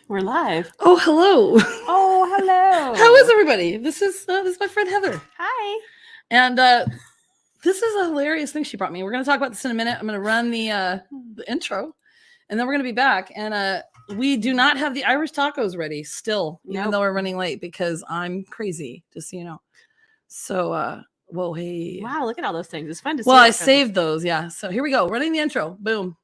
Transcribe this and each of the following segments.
We're live. Oh, hello. Oh, hello. How is everybody? This is my friend Heather. Hi. And this is a hilarious thing she brought me. We're going to talk about this in a minute. I'm going to run the intro, and then we're going to be back. And we do not have the Irish tacos ready still, even though we're running late because I'm crazy, just so you know. So, whoa, hey. Wow, look at all those things. It's fun to see. Well, I saved those, yeah. So here we go. Running the intro. Boom.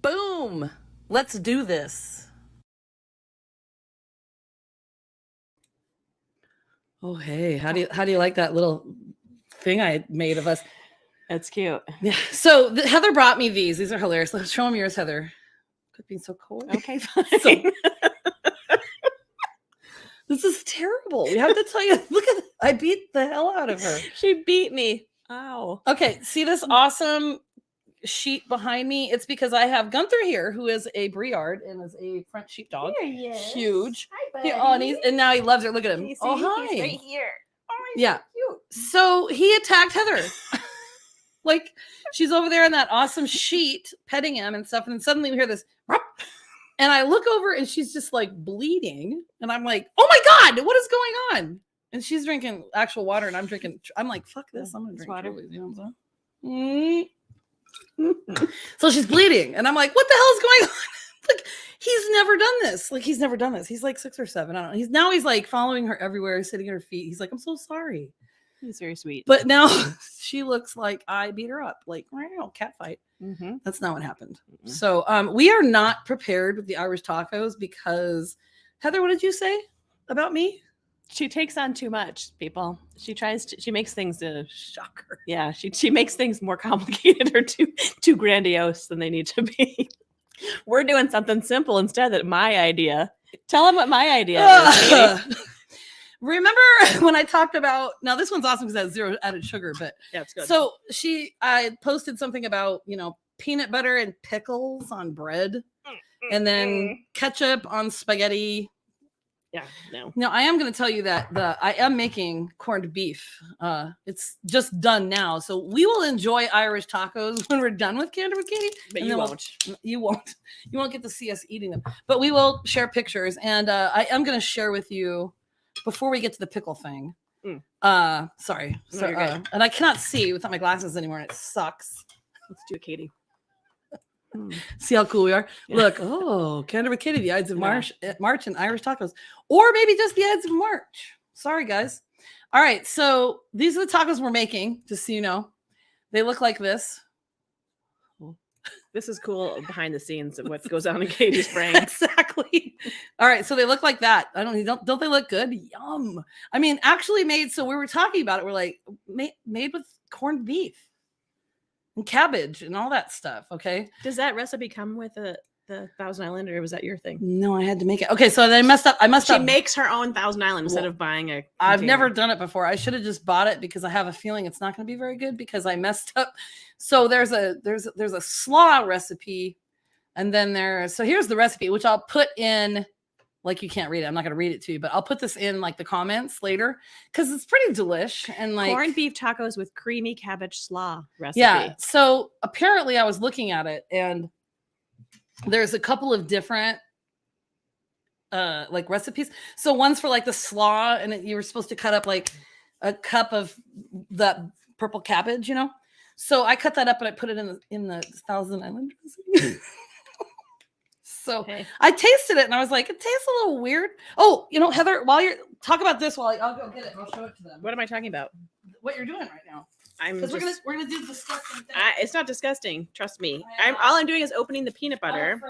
Boom. Let's do this. Oh, hey, how do you like that little thing I made of us? That's cute. Yeah. So Heather brought me these. These are hilarious. Let's show them yours, Heather. Quit being so cool. Okay, fine. So, this is terrible. We have to tell you. Look at I beat the hell out of her. She beat me. Ow. Okay. See this awesome sheet behind me? It's because I have Gunther here, who is a Briard and is a French sheepdog. There he is. Huge. Hi, buddy. And now he loves her. Look at him. Oh, hi. He's right here. Oh, he's Yeah. so cute. So he attacked Heather. Like she's over there in that awesome sheet petting him and stuff. And then suddenly we hear this. And I look over and she's just like bleeding. And I'm like, oh my God, what is going on? And she's drinking actual water and I'm drinking. I'm like, fuck this. I'm going to drink water. Trulies, you know what I'm saying? So she's bleeding. And I'm like, what the hell is going on? Like, he's never done this. Like, he's never done this. He's like 6 or 7. I don't know. He's like following her everywhere, sitting at her feet. He's like, I'm so sorry. He's very sweet. But now she looks like I beat her up, like cat fight. Mm-hmm. That's not what happened. Mm-hmm. So we are not prepared with the Irish tacos because Heather, what did you say about me? She takes on too much, people. She makes things Shocker. Yeah, she makes things more complicated or too grandiose than they need to be. We're doing something simple instead. That my idea. Tell them what my idea is. Remember when I talked about, now this one's awesome because it has 0 added sugar, but yeah, it's good. So I posted something about, peanut butter and pickles on bread and then ketchup on spaghetti. Yeah, no. Now I am going to tell you that I am making corned beef. It's just done now. So we will enjoy Irish tacos when we're done with Canada with Katie. But you won't. You won't get to see us eating them. But we will share pictures. And I am going to share with you before we get to the pickle thing. Sorry. No, So, and I cannot see without my glasses anymore. And it sucks. Let's do it, Katie. See how cool we are? Yeah. Look, Canada with Katie, the Ides of March and Irish tacos. Or maybe just the Ides of March. Sorry, guys. All right. So these are the tacos we're making, just so you know. They look like this. This is cool behind the scenes of what goes on in Katie's brain. Exactly. All right. So they look like that. Don't they look good? Yum. I mean, actually made. So we were talking about it. We're like made with corned beef and cabbage and all that stuff. Okay. Does that recipe come with the Thousand Island, or was that your thing? No, I had to make it. Okay. So then she makes her own Thousand Island instead of buying a container. I've never done it before. I should have just bought it because I have a feeling it's not going to be very good because I messed up. So there's a slaw recipe. And then so here's the recipe, which I'll put in, like, you can't read it. I'm not going to read it to you, but I'll put this in like the comments later because it's pretty delish. And like corned beef tacos with creamy cabbage slaw recipe. Yeah. So apparently I was looking at it and there's a couple of different like recipes. So one's for like the slaw and you were supposed to cut up like a cup of that purple cabbage, So I cut that up and I put it in the Thousand Island recipe. So okay. I tasted it and I was like, it tastes a little weird. Oh, Heather, while you're talk about this, I'll go get it and I'll show it to them. What am I talking about? What you're doing right now. Because we're gonna do disgusting things. It's not disgusting. Trust me. All I'm doing is opening the peanut butter.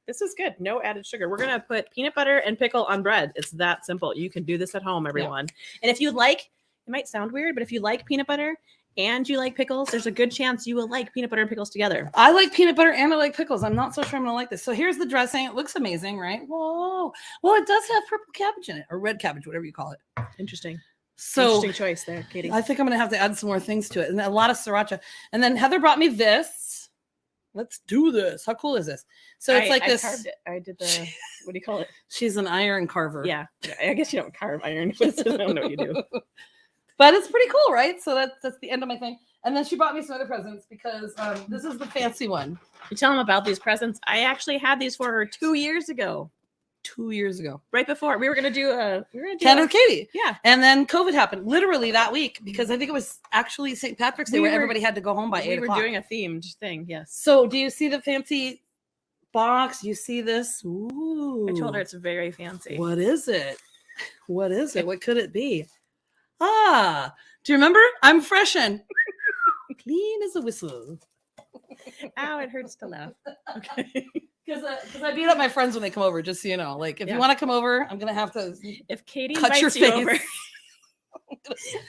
This is good. No added sugar. We're gonna put peanut butter and pickle on bread. It's that simple. You can do this at home, everyone. Yeah. And if you like, it might sound weird, but if you like peanut butter and you like pickles, there's a good chance you will like peanut butter and pickles together. I like peanut butter and I like pickles. I'm not so sure I'm gonna like this. So here's the dressing. It looks amazing, right? Whoa. Well, it does have purple cabbage in it, or red cabbage, whatever you call it. Interesting. So interesting choice there, Katie. I think I'm gonna have to add some more things to it, and a lot of sriracha. And then Heather brought me this. Let's do this. How cool is this? So it's like this. Carved it. I did the what do you call it? She's an iron carver. Yeah, I guess you don't carve iron. I don't know what you do. But it's pretty cool, right? So that's the end of my thing. And then she bought me some other presents because this is the fancy one. You tell them about these presents. I actually had these for her 2 years ago. 2 years ago. Right before we were gonna do Canada with Katie. Yeah. And then COVID happened literally that week because I think it was actually St. Patrick's Day where everybody had to go home by 8 o'clock. We were doing a themed thing, yes. So do you see the fancy box? You see this? Ooh. I told her it's very fancy. What is it? What is it? What could it be? Ah, do you remember? I'm freshen. Clean as a whistle. Ow, it hurts to laugh. Okay. Because I beat up my friends when they come over, just so you know. Like, if you want to come over, I'm going to have to if Katie cut your invites face. you over.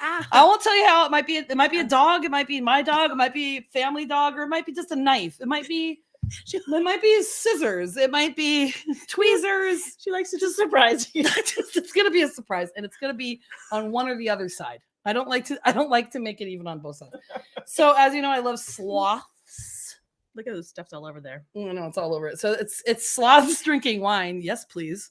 I won't tell you how it might be. It might be a dog. It might be my dog. It might be family dog, or it might be just a knife. It might be scissors. It might be tweezers. She likes to just surprise you. It's going to be a surprise, and it's going to be on one or the other side. I don't like to make it even on both sides. So as you know, I love sloths. Look at those stuff's all over there. Oh, no, it's all over it. So it's sloths drinking wine. Yes, please.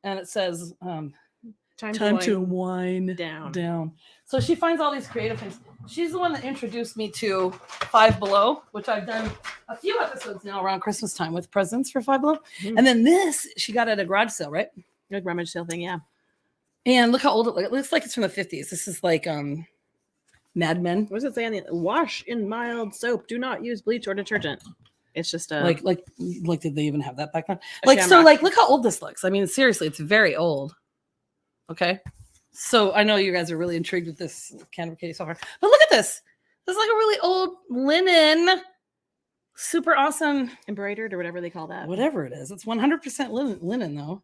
And it says time to wind down. So she finds all these creative things. She's the one that introduced me to Five Below, which I've done a few episodes now around Christmas time with presents for Five Below. Mm-hmm. And then this she got at a garage sale, right? A rummage sale thing, yeah. And look how old it looks like it's from the 50s. This is like Mad Men. What does it say on the wash in mild soap? Do not use bleach or detergent. It's just like did they even have that back then? Like shamrock. So like look how old this looks. I mean, seriously, it's very old. Okay. So I know you guys are really intrigued with this Canada Katie so far. But look at this. This is like a really old linen, super awesome embroidered or whatever they call that. Whatever it is. It's 100% linen though.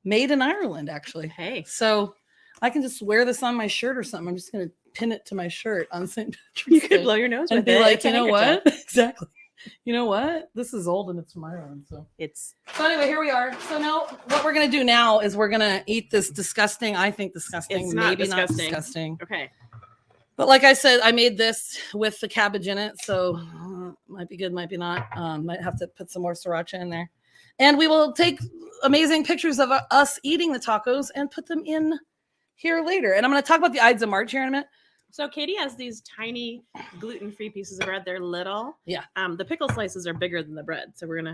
Made in Ireland, actually. Hey. So I can just wear this on my shirt or something. I'm just going to pin it to my shirt on St. Patrick's You could blow your nose and with be it. like, you know what? Exactly. You know what? This is old and it's from Ireland. So anyway, here we are. So now what we're going to do now is we're going to eat this disgusting, it's not disgusting. Okay. But like I said, I made this with the cabbage in it. So might be good, might be not. Might have to put some more sriracha in there. And we will take amazing pictures of us eating the tacos and put them in here later. And I'm going to talk about the Ides of March here in a minute. So Katie has these tiny gluten-free pieces of bread. They're little. Yeah. The pickle slices are bigger than the bread. So we're going to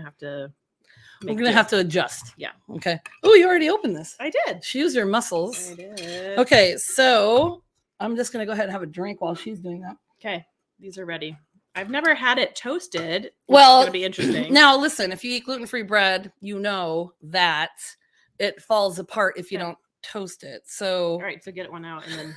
have to adjust. Yeah. Okay. Oh, you already opened this. I did. She used your muscles. I did. Okay. So I'm just going to go ahead and have a drink while she's doing that. Okay. These are ready. I've never had it toasted. Well, it's going to be interesting. Now, listen, if you eat gluten-free bread, you know that it falls apart if you don't toast it. So, all right, so get one out and then.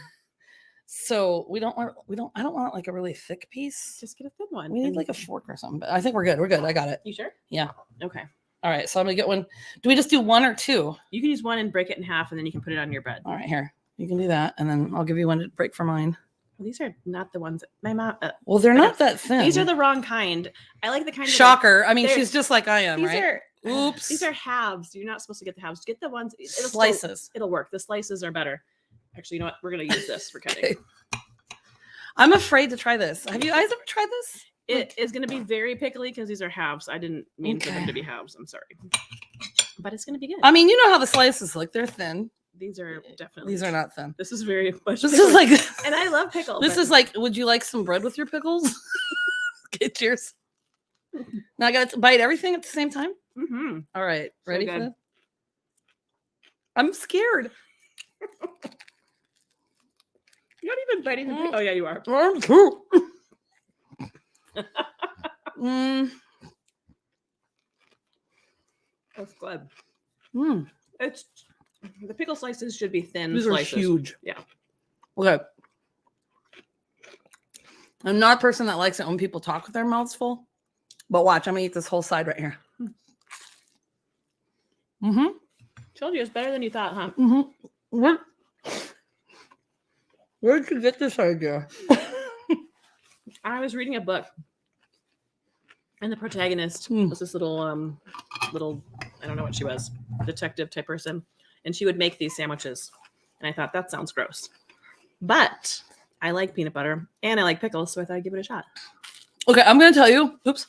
So I don't want like a really thick piece. Just get a thin one. We need like a fork or something. But I think we're good. We're good. I got it. You sure? Yeah. Okay. All right. So I'm gonna get one. Do we just do one or two? You can use one and break it in half, and then you can put it on your bread. All right, here. You can do that, and then I'll give you one to break for mine. Well, these are not the ones that my mom. Well, they're not that thin. These are the wrong kind. I like the kind. Shocker! I mean, she's just like I am, these right? Oops. These are halves. You're not supposed to get the halves. Get the ones. Slices. It'll work. The slices are better. Actually, you know what? We're gonna use this for cutting. Okay. I'm afraid to try this. Have you guys ever tried this? It is going to be very pickly because these are halves. I didn't mean for them to be halves. I'm sorry. But it's going to be good. I mean, you know how the slices look. They're thin. Are definitely. These are not thin. This is very much. This is like. And I love pickles. This is like, would you like some bread with your pickles? Okay, cheers. Now I got to bite everything at the same time. Mm-hmm. All right. Ready for that? I'm scared. You're not even biting the pickle. Oh, yeah, you are. That's good. It's the pickle slices should be thin. These slices. Are huge. Yeah. Okay. I'm not a person that likes it when people talk with their mouths full, but watch, I'm gonna eat this whole side right here. Mm-hmm. Told you it's better than you thought, huh? Mm-hmm. Where did you get this idea? I was reading a book, and the protagonist was this little, I don't know what she was, detective type person, and she would make these sandwiches, and I thought that sounds gross. But I like peanut butter and I like pickles, so I thought I'd give it a shot. Okay, I'm going to tell you. Oops.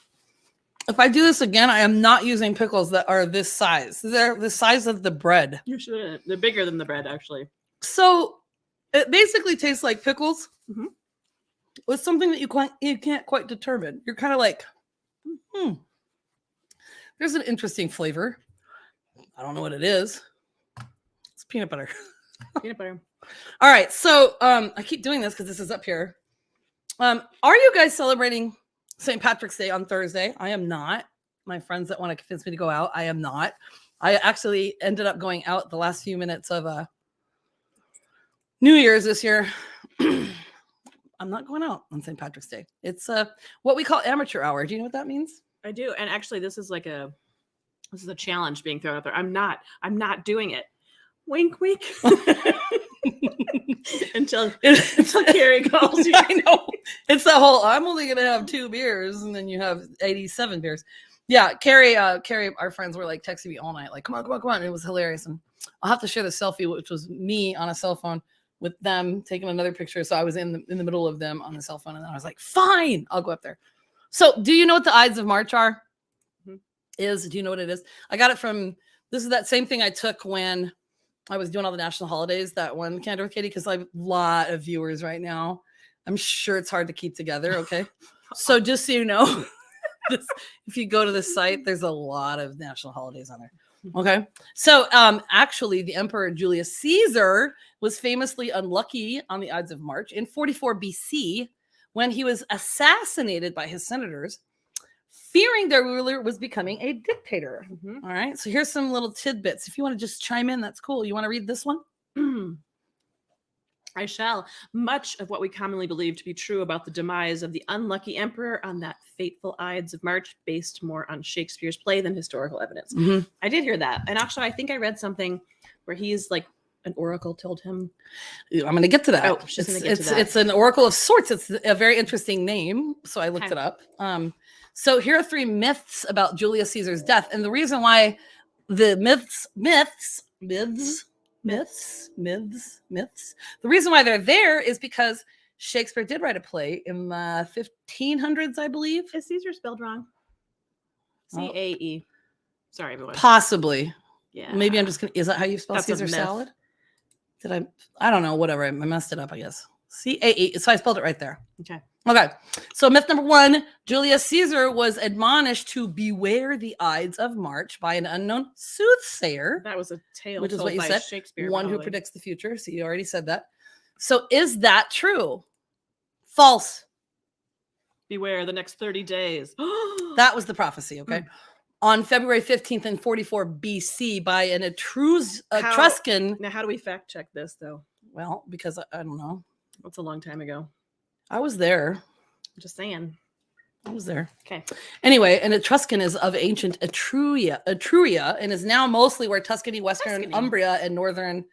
If I do this again, I am not using pickles that are this size. They're the size of the bread. You shouldn't. They're bigger than the bread, actually. So it basically tastes like pickles Mhm. with something that you can't quite determine. You're kind of like, there's an interesting flavor. I don't know what it is. It's peanut butter. Peanut butter. All right, so I keep doing this because this is up here. Are you guys celebrating St. Patrick's Day on Thursday? I am not. My friends that want to convince me to go out, I am not. I actually ended up going out the last few minutes of New Year's this year. I'm not going out on St. Patrick's Day. It's what we call amateur hour. Do you know what that means? I do. And actually, this is a challenge being thrown out there. I'm not doing it. Wink, wink. until Carrie calls you. I know. It's that whole, I'm only going to have 2 beers, and then you have 87 beers. Yeah, Carrie, our friends were like texting me all night, like, come on. And it was hilarious. And I'll have to share the selfie, which was me on a cell phone with them taking another picture. So I was in the middle of them on the cell phone, and then I was like, fine, I'll go up there. So do you know what the Ides of March are? Mm-hmm. Do you know what it is? I got it from, this is that same thing I took when I was doing all the national holidays, that one, Candor with Katie, because I have a lot of viewers right now. I'm sure it's hard to keep together, okay? So just so you know, if you go to the site, there's a lot of national holidays on there. Okay. So actually, the Emperor Julius Caesar was famously unlucky on the Ides of March in 44 BC when he was assassinated by his senators, fearing their ruler was becoming a dictator. Mm-hmm. All right. So here's some little tidbits. If you want to just chime in, that's cool. You want to read this one? I shall. Much of what we commonly believe to be true about the demise of the unlucky emperor on that fateful Ides of March, based more on Shakespeare's play than historical evidence. Mm-hmm. I did hear that. And actually, I think I read something where he's like, an oracle told him. I'm going to get to that. Oh, she's going to get to that. It's an oracle of sorts. It's a very interesting name. So I looked it up. So here are 3 myths about Julius Caesar's death. And the reason why the myths, the reason why they're there is because Shakespeare did write a play in the 1500s, I believe. Is Caesar spelled wrong? C-A-E. Sorry, everyone. Possibly. Yeah. Maybe I'm just going to, is that how you spell That's Caesar salad? Did I don't know, whatever. I messed it up, I guess. C-A-E. So I spelled it right there. Okay. So myth number 1, Julius Caesar was admonished to beware the Ides of March by an unknown soothsayer. That was a tale, which is what you said. Shakespeare. One who predicts the future. So you already said that. So is that true? False. Beware the next 30 days. That was the prophecy. Okay. On February 15th in 44 BC by an Etruscan. Now, how do we fact check this though? Well, because I don't know. That's a long time ago. I was there. I'm just saying. I was there. Okay. Anyway, an Etruscan is of ancient Etruria, and is now mostly where Tuscany, Western Umbria, and Northern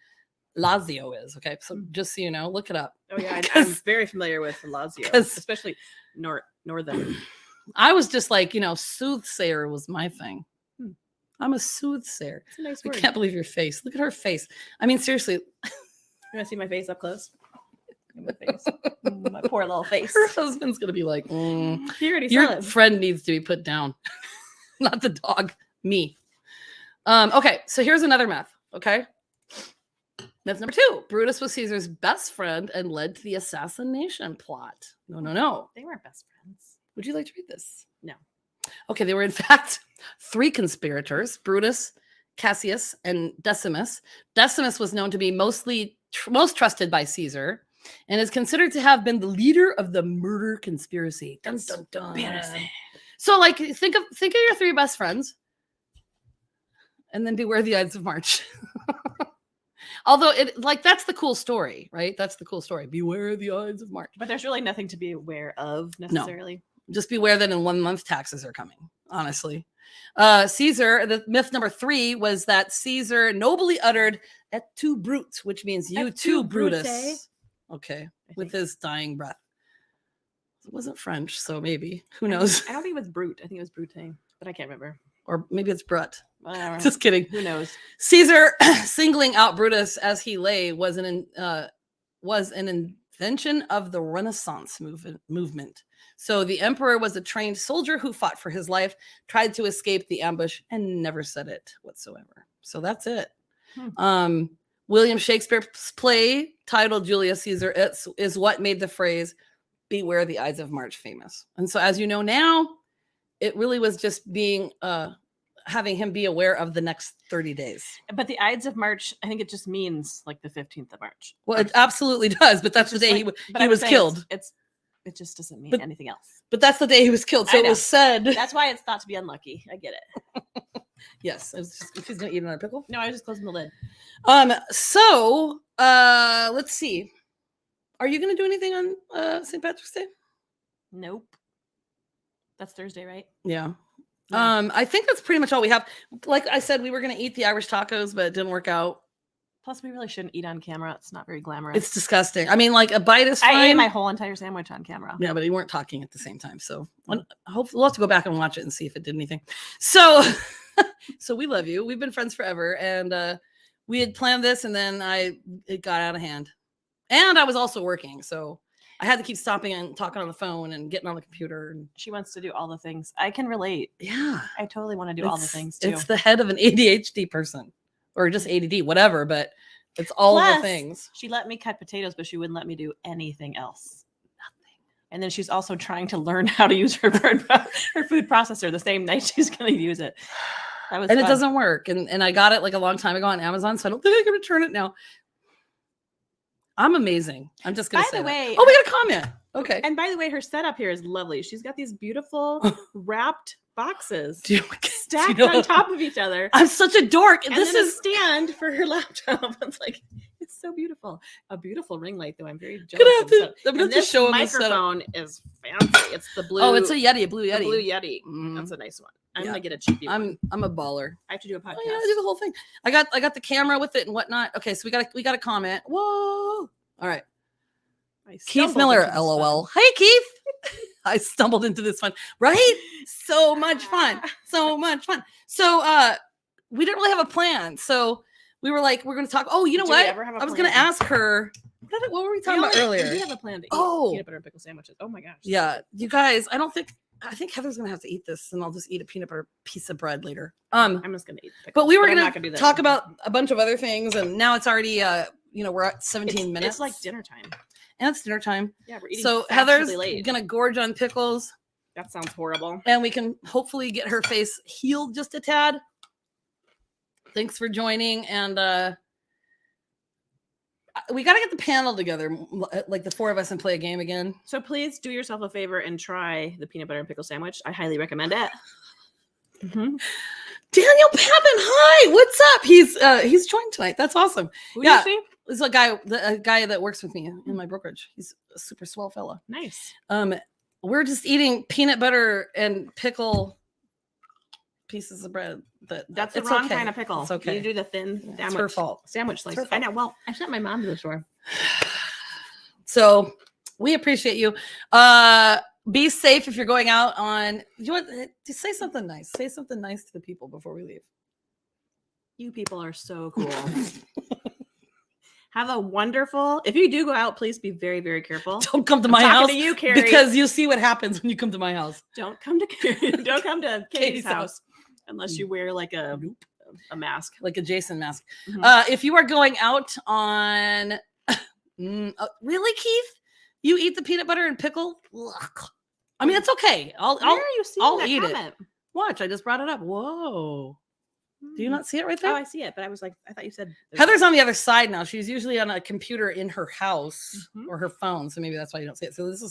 Lazio is. Okay, so just so you know, look it up. Oh yeah, I'm very familiar with Lazio, especially northern. I was just like, soothsayer was my thing. I'm a soothsayer. It's a nice word. I can't believe your face. Look at her face. I mean, seriously. You want to see my face up close? My face. My poor little face. Her husband's gonna be like, your friend needs to be put down. Not the dog, me. Okay, so here's another myth. Okay. Myth number 2. Brutus was Caesar's best friend and led to the assassination plot. No. They weren't best friends. Would you like to read this? No. Okay, they were in fact 3 conspirators, Brutus, Cassius, and Decimus. Decimus was known to be most trusted by Caesar and is considered to have been the leader of the murder conspiracy. Dun, dun, dun. So like think of your 3 best friends and then beware the Ides of March. Although that's the cool story, right? That's the cool story. Beware the Ides of March. But there's really nothing to be aware of necessarily. No. Just beware that in 1 month taxes are coming, honestly. Caesar, the myth number 3 was that Caesar nobly uttered et tu brute, which means you too, Brutus. Okay, with his dying breath. It wasn't French, so maybe. Who knows? I don't think it was brute. I think it was brute, but I can't remember. Or maybe it's Brut. Just kidding. Who knows? Caesar singling out Brutus as he lay was was an invention of the Renaissance movement. So the emperor was a trained soldier who fought for his life, tried to escape the ambush, and never said it whatsoever. So that's it. William Shakespeare's play titled Julius Caesar is what made the phrase "Beware the Ides of March" famous. And so, as you know now, it really was just being having him be aware of the next 30 days. But the Ides of March, I think it just means like the 15th of March. Well, it absolutely does, but that's the day he was killed. It just doesn't mean anything else. But that's the day he was killed. So it was said. That's why it's thought to be unlucky. I get it. Yes. She's going to eat another pickle. No, I was just closing the lid. So let's see. Are you going to do anything on St. Patrick's Day? Nope. That's Thursday, right? Yeah. I think that's pretty much all we have. Like I said, we were going to eat the Irish tacos, but it didn't work out. Plus, we really shouldn't eat on camera. It's not very glamorous. It's disgusting. I mean, like a bite is fine. I ate my whole entire sandwich on camera. Yeah, but you weren't talking at the same time. So hopefully we'll have to go back and watch it and see if it did anything. So, so we love you. We've been friends forever. And we had planned this and then it got out of hand. And I was also working. So I had to keep stopping and talking on the phone and getting on the computer. And she wants to do all the things. I can relate. Yeah. I totally want to do all the things too. It's the head of an ADHD person. Or just ADD, whatever, but it's all the things. She let me cut potatoes, but she wouldn't let me do anything else. Nothing. And then she's also trying to learn how to use her food processor the same night she's going to use it. That was fun. It doesn't work. And I got it like a long time ago on Amazon, so I don't think I can return it now. I'm amazing. I'm just going to say By the way, oh, we got a comment. Okay. And by the way, her setup here is lovely. She's got these beautiful wrapped boxes stacked on top of each other. I'm such a dork. And this is a stand for her laptop. It's like, it's so beautiful. A beautiful ring light, though. I'm very jealous. I'm gonna have to show him microphone is fancy. It's the blue. Oh, it's a Yeti, a blue Yeti. Blue Yeti. That's a nice one. I'm gonna get a cheapy one. I'm a baller. I have to do a podcast. Oh, yeah, I do the whole thing. I got the camera with it and whatnot. Okay, so we got a comment. Whoa. All right. Keith Miller, LOL. Hey, Keith. I stumbled into this one, right? So much fun. So much fun. So we didn't really have a plan. So we were like, we're going to talk. Oh, you know what? I was going to ask her. What were we talking about earlier? We have a plan to eat peanut butter and pickle sandwiches. Oh my gosh. Yeah. You guys, I think Heather's going to have to eat this and I'll just eat a peanut butter piece of bread later. I'm just going to eat pickles, but we were going to talk about a bunch of other things. And now it's already, we're at 17 minutes. It's like dinner time. And it's dinner time. Yeah, we're eating. So Heather's gonna gorge on pickles. That sounds horrible. And we can hopefully get her face healed just a tad. Thanks for joining. And we got to get the panel together, like the four of us, and play a game again. So please do yourself a favor and try the peanut butter and pickle sandwich. I highly recommend it. Mm-hmm. Daniel Pappin, hi, what's up? He's joined tonight. That's awesome. Who is he? It's a guy that works with me in my brokerage. He's a super swell fella. Nice. We're just eating peanut butter and pickle pieces of bread. That's the wrong kind of pickle. It's okay. You do the thin sandwich. It's her fault. Sandwich slice. I know. Well, I sent my mom to the store. So we appreciate you. Be safe if you're going out on. You want to say something nice. Say something nice to the people before we leave. You people are so cool. Have a wonderful. If you do go out, please be very, very careful. Don't come to my house. To you, Carrie. Because you see what happens when you come to my house. Don't come to Carrie. Don't come to Katie's house unless you wear like a mask, like a Jason mask. Mm-hmm. If you are going out on, really, Keith, you eat the peanut butter and pickle. Ugh. I mean, it's okay. I'll eat comment? It. Watch, I just brought it up. Whoa. Do you not see it right there? Oh, I see it, but I was like, I thought you said Heather's on the other side now. She's usually on a computer in her house or her phone, so maybe that's why you don't see it. So this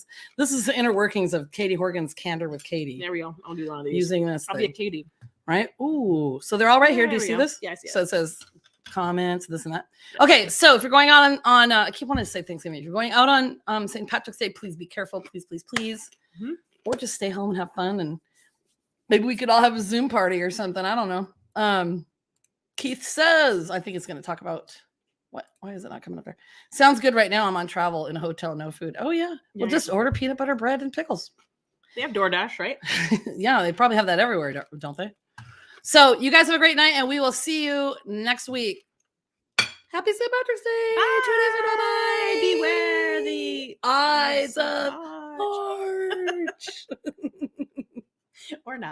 is the inner workings of Katie Horgan's Candor with Katie. There we go. I'll do one of these. Using this. I'll be a Katie. Right? Ooh. So they're all right here. Do you see this? Yeah, I see it. So it says comments, this and that. Okay, so if you're going out on I keep wanting to say Thanksgiving. If you're going out on St. Patrick's Day, please be careful. Please, please, please. Mm-hmm. Or just stay home and have fun. And maybe we could all have a Zoom party or something. I don't know. Keith says, I think it's going to talk about what? Why is it not coming up there? Sounds good right now. I'm on travel in a hotel, no food. Oh, yeah. We'll just order peanut butter bread and pickles. They have DoorDash, right? Yeah, they probably have that everywhere, don't they? So you guys have a great night, and we will see you next week. Happy St. Patrick's Day. Bye. 2 days ago. Bye. Beware the Ides of March. March. Or not.